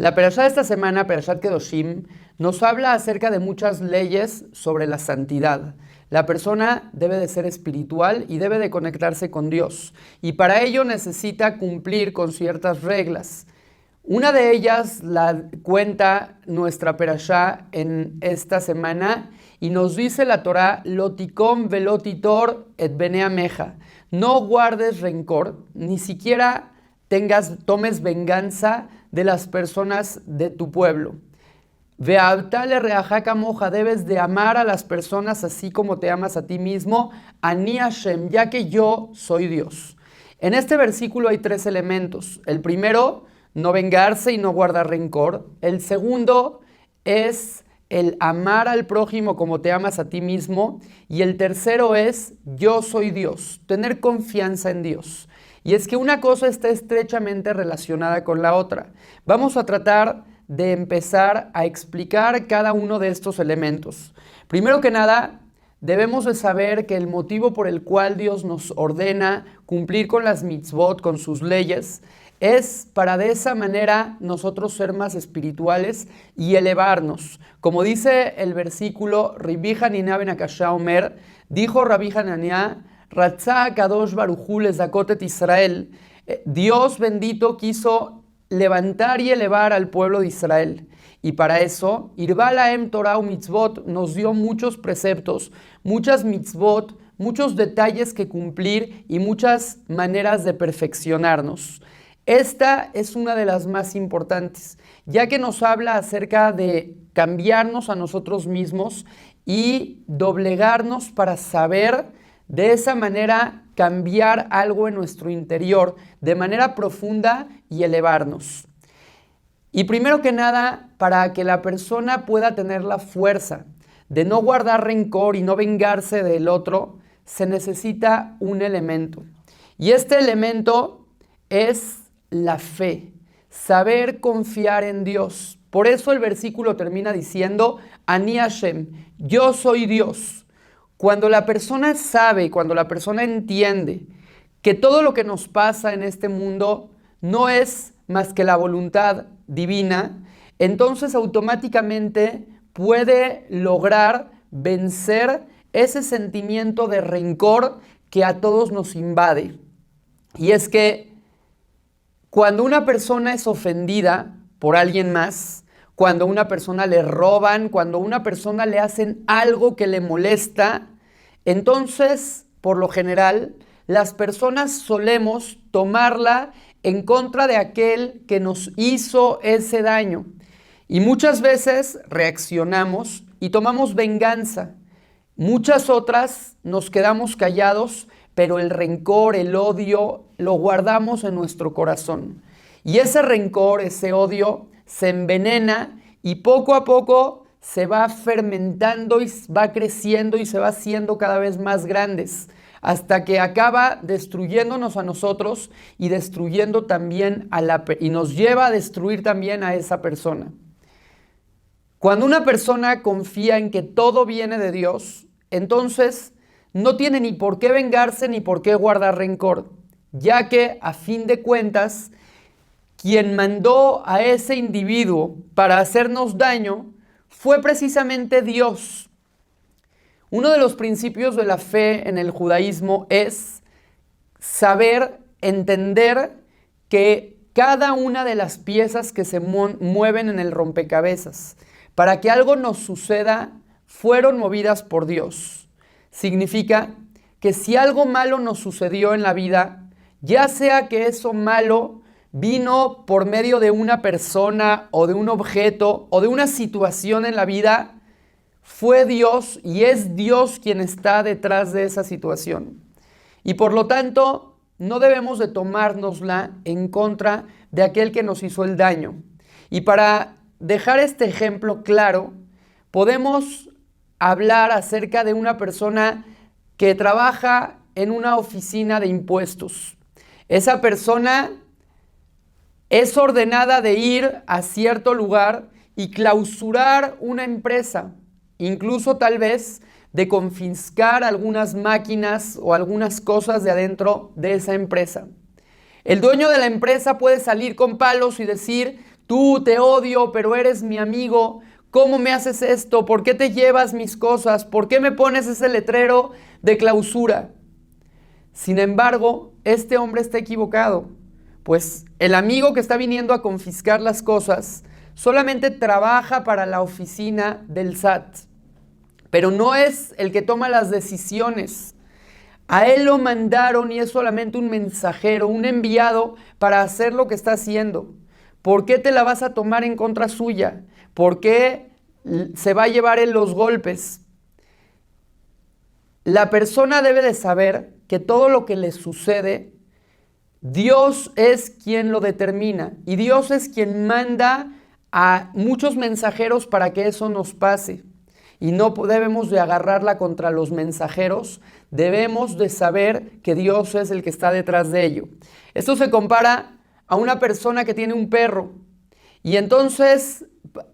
La perashá de esta semana, Perashat Kedoshim, nos habla acerca de muchas leyes sobre la santidad. La persona debe de ser espiritual y debe de conectarse con Dios. Y para ello necesita cumplir con ciertas reglas. Una de ellas la cuenta nuestra perashá en esta semana y nos dice la Torá: Lotikom velotitor et bene ameja. No guardes rencor, ni siquiera tomes venganza de las personas de tu pueblo. Ve'avtale reaja moja, debes de amar a las personas así como te amas a ti mismo. Ani Hashem, ya que yo soy Dios. En este versículo hay tres elementos. El primero, no vengarse y no guardar rencor. El segundo es el amar al prójimo como te amas a ti mismo. Y el tercero es yo soy Dios, tener confianza en Dios. Y es que una cosa está estrechamente relacionada con la otra. Vamos a tratar de empezar a explicar cada uno de estos elementos. Primero que nada, debemos de saber que el motivo por el cual Dios nos ordena cumplir con las mitzvot, con sus leyes, es para de esa manera nosotros ser más espirituales y elevarnos. Como dice el versículo, Rabbi Hanina ben Akashá Omer, dijo Rabbi Hanania, Ratzá Kadosh Barujú lezakotet Israel, Dios bendito quiso levantar y elevar al pueblo de Israel. Y para eso, Irba Lahem Torah Mitzvot nos dio muchos preceptos, muchas mitzvot, muchos detalles que cumplir y muchas maneras de perfeccionarnos. Esta es una de las más importantes, ya que nos habla acerca de cambiarnos a nosotros mismos y doblegarnos para saber de esa manera cambiar algo en nuestro interior de manera profunda y elevarnos. Y primero que nada, para que la persona pueda tener la fuerza de no guardar rencor y no vengarse del otro, se necesita un elemento. Y este elemento es la fe, saber confiar en Dios. Por eso el versículo termina diciendo, Ani Hashem, yo soy Dios. Cuando la persona sabe, cuando la persona entiende que todo lo que nos pasa en este mundo no es más que la voluntad divina, entonces automáticamente puede lograr vencer ese sentimiento de rencor que a todos nos invade. Y es que cuando una persona es ofendida por alguien más, cuando a una persona le roban, cuando a una persona le hacen algo que le molesta, entonces, por lo general, las personas solemos tomarla en contra de aquel que nos hizo ese daño. Y muchas veces reaccionamos y tomamos venganza. Muchas otras nos quedamos callados, pero el rencor, el odio, lo guardamos en nuestro corazón. Y ese rencor, ese odio, se envenena y poco a poco se va fermentando y va creciendo y se va haciendo cada vez más grandes, hasta que acaba destruyéndonos a nosotros y destruyendo también y nos lleva a destruir también a esa persona. Cuando una persona confía en que todo viene de Dios, entonces no tiene ni por qué vengarse ni por qué guardar rencor, ya que a fin de cuentas, quien mandó a ese individuo para hacernos daño fue precisamente Dios. Uno de los principios de la fe en el judaísmo es saber, entender que cada una de las piezas que se mueven en el rompecabezas para que algo nos suceda fueron movidas por Dios. Significa que si algo malo nos sucedió en la vida, ya sea que eso malo vino por medio de una persona o de un objeto o de una situación en la vida, fue Dios y es Dios quien está detrás de esa situación. Y por lo tanto, no debemos de tomárnosla en contra de aquel que nos hizo el daño. Y para dejar este ejemplo claro, podemos hablar acerca de una persona que trabaja en una oficina de impuestos. Esa persona es ordenada de ir a cierto lugar y clausurar una empresa, incluso tal vez de confiscar algunas máquinas o algunas cosas de adentro de esa empresa. El dueño de la empresa puede salir con palos y decir, Tú te odio, pero eres mi amigo. ¿Cómo me haces esto? ¿Por qué te llevas mis cosas? ¿Por qué me pones ese letrero de clausura? Sin embargo, este hombre está equivocado, pues el amigo que está viniendo a confiscar las cosas solamente trabaja para la oficina del SAT, pero no es el que toma las decisiones. A él lo mandaron y es solamente un mensajero, un enviado para hacer lo que está haciendo. ¿Por qué te la vas a tomar en contra suya? ¿Por qué se va a llevar él los golpes? La persona debe de saber que todo lo que le sucede, Dios es quien lo determina y Dios es quien manda a muchos mensajeros para que eso nos pase. Y no debemos de agarrarla contra los mensajeros, debemos de saber que Dios es el que está detrás de ello. Esto se compara a una persona que tiene un perro y entonces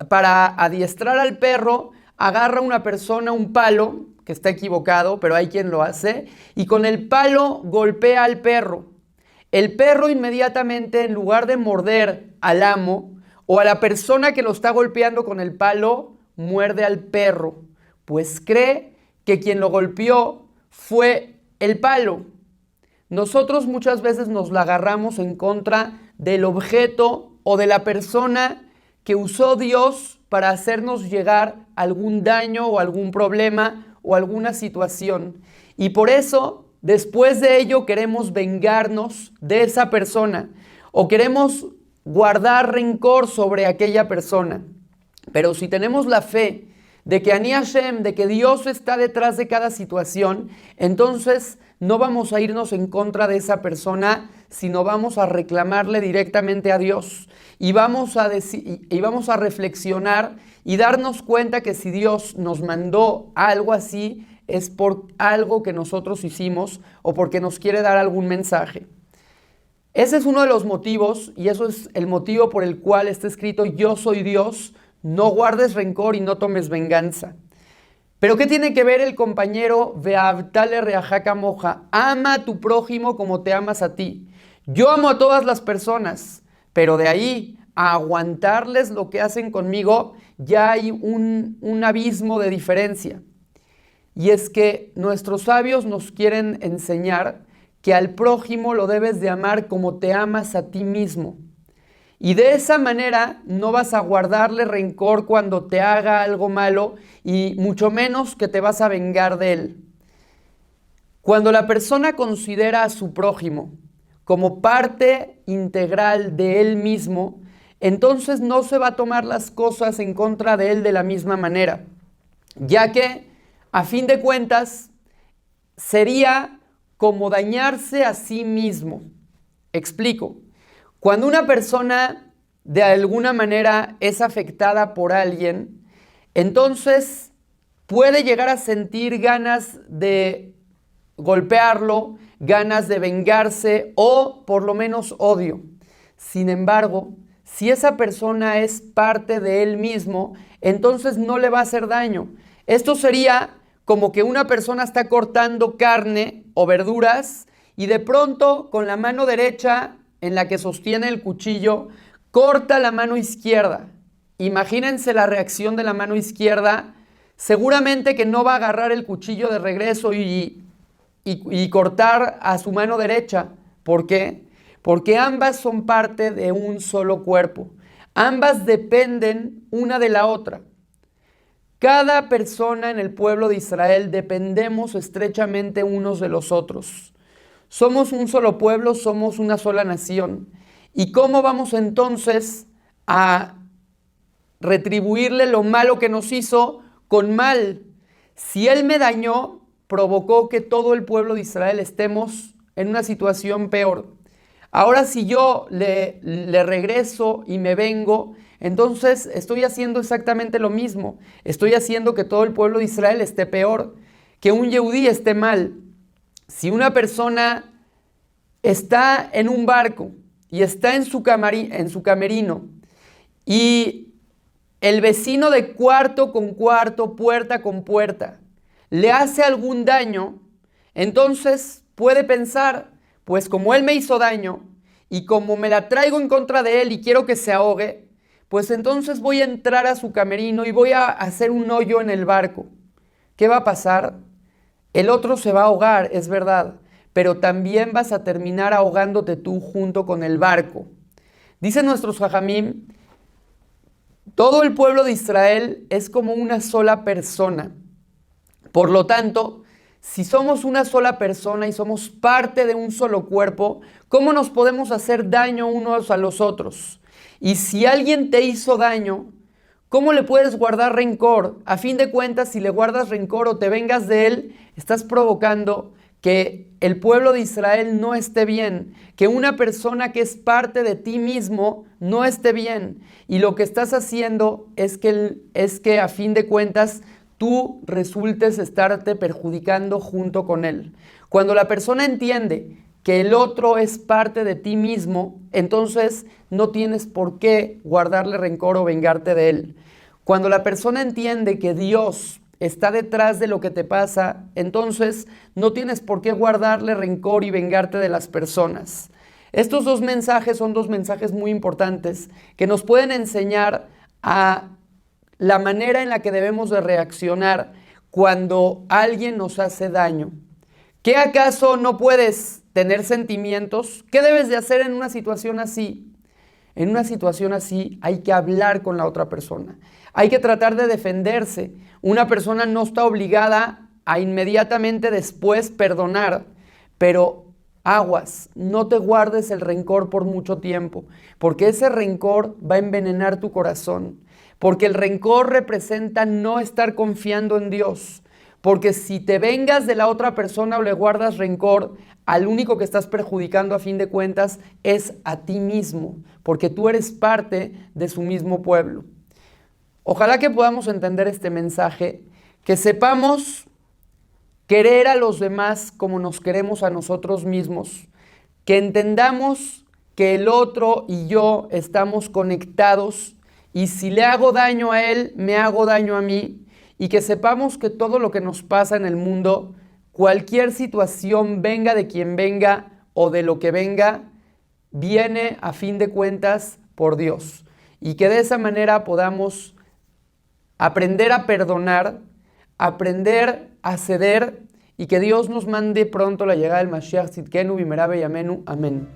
para adiestrar al perro agarra una persona un palo, que está equivocado, pero hay quien lo hace, y con el palo golpea al perro. El perro inmediatamente, en lugar de morder al amo o a la persona que lo está golpeando con el palo, muerde al perro, pues cree que quien lo golpeó fue el palo. Nosotros muchas veces nos la agarramos en contra del objeto o de la persona que usó Dios para hacernos llegar algún daño o algún problema o alguna situación. Y por eso, después de ello, queremos vengarnos de esa persona o queremos guardar rencor sobre aquella persona. Pero si tenemos la fe de que Ani Hashem, de que Dios está detrás de cada situación, entonces no vamos a irnos en contra de esa persona, sino vamos a reclamarle directamente a Dios y vamos a reflexionar y darnos cuenta que si Dios nos mandó algo así es por algo que nosotros hicimos o porque nos quiere dar algún mensaje. Ese es uno de los motivos y eso es el motivo por el cual está escrito: yo soy Dios, no guardes rencor y no tomes venganza. Pero ¿qué tiene que ver el compañero Ve'ahavta lereaja kamoja? Ama a tu prójimo como te amas a ti. Yo amo a todas las personas, pero de ahí a aguantarles lo que hacen conmigo, ya hay un abismo de diferencia. Y es que nuestros sabios nos quieren enseñar que al prójimo lo debes de amar como te amas a ti mismo. Y de esa manera no vas a guardarle rencor cuando te haga algo malo y mucho menos que te vas a vengar de él. Cuando la persona considera a su prójimo como parte integral de él mismo, entonces no se va a tomar las cosas en contra de él de la misma manera, ya que a fin de cuentas sería como dañarse a sí mismo. Explico. Cuando una persona de alguna manera es afectada por alguien, entonces puede llegar a sentir ganas de golpearlo, ganas de vengarse o por lo menos odio. Sin embargo, si esa persona es parte de él mismo, entonces no le va a hacer daño. Esto sería como que una persona está cortando carne o verduras y de pronto con la mano derecha en la que sostiene el cuchillo, corta la mano izquierda. Imagínense la reacción de la mano izquierda. Seguramente que no va a agarrar el cuchillo de regreso y cortar a su mano derecha. ¿Por qué? Porque ambas son parte de un solo cuerpo. Ambas dependen una de la otra. Cada persona en el pueblo de Israel dependemos estrechamente unos de los otros. Somos un solo pueblo, somos una sola nación. ¿Y cómo vamos entonces a retribuirle lo malo que nos hizo con mal? Si él me dañó, provocó que todo el pueblo de Israel estemos en una situación peor. Ahora si yo le regreso y me vengo, entonces estoy haciendo exactamente lo mismo. Estoy haciendo que todo el pueblo de Israel esté peor, que un yehudí esté mal. Si una persona está en un barco y está en su camerino y el vecino de cuarto con cuarto, puerta con puerta, le hace algún daño, entonces puede pensar, pues como él me hizo daño y como me la traigo en contra de él y quiero que se ahogue, pues entonces voy a entrar a su camerino y voy a hacer un hoyo en el barco. ¿Qué va a pasar? El otro se va a ahogar, es verdad, pero también vas a terminar ahogándote tú junto con el barco. Dicen nuestros jajamim, todo el pueblo de Israel es como una sola persona. Por lo tanto, si somos una sola persona y somos parte de un solo cuerpo, ¿cómo nos podemos hacer daño unos a los otros? Y si alguien te hizo daño, ¿cómo le puedes guardar rencor? A fin de cuentas, si le guardas rencor o te vengas de él, estás provocando que el pueblo de Israel no esté bien, que una persona que es parte de ti mismo no esté bien. Y lo que estás haciendo es que a fin de cuentas tú resultes estarte perjudicando junto con él. Cuando la persona entiende que el otro es parte de ti mismo, entonces no tienes por qué guardarle rencor o vengarte de él. Cuando la persona entiende que Dios está detrás de lo que te pasa, entonces no tienes por qué guardarle rencor y vengarte de las personas. Estos dos mensajes son dos mensajes muy importantes que nos pueden enseñar a la manera en la que debemos de reaccionar cuando alguien nos hace daño. ¿Qué acaso no puedes tener sentimientos? ¿Qué debes de hacer en una situación así? En una situación así hay que hablar con la otra persona. Hay que tratar de defenderse. Una persona no está obligada a inmediatamente después perdonar, pero aguas, no te guardes el rencor por mucho tiempo, porque ese rencor va a envenenar tu corazón. Porque el rencor representa no estar confiando en Dios. Porque si te vengas de la otra persona o le guardas rencor, al único que estás perjudicando a fin de cuentas es a ti mismo, porque tú eres parte de su mismo pueblo. Ojalá que podamos entender este mensaje, que sepamos querer a los demás como nos queremos a nosotros mismos, que entendamos que el otro y yo estamos conectados y si le hago daño a él, me hago daño a mí, y que sepamos que todo lo que nos pasa en el mundo, cualquier situación, venga de quien venga o de lo que venga, viene a fin de cuentas por Dios. Y que de esa manera podamos aprender a perdonar, aprender a ceder y que Dios nos mande pronto la llegada del Mashiach Tzidkenu Bimera B'Yameinu. Amén.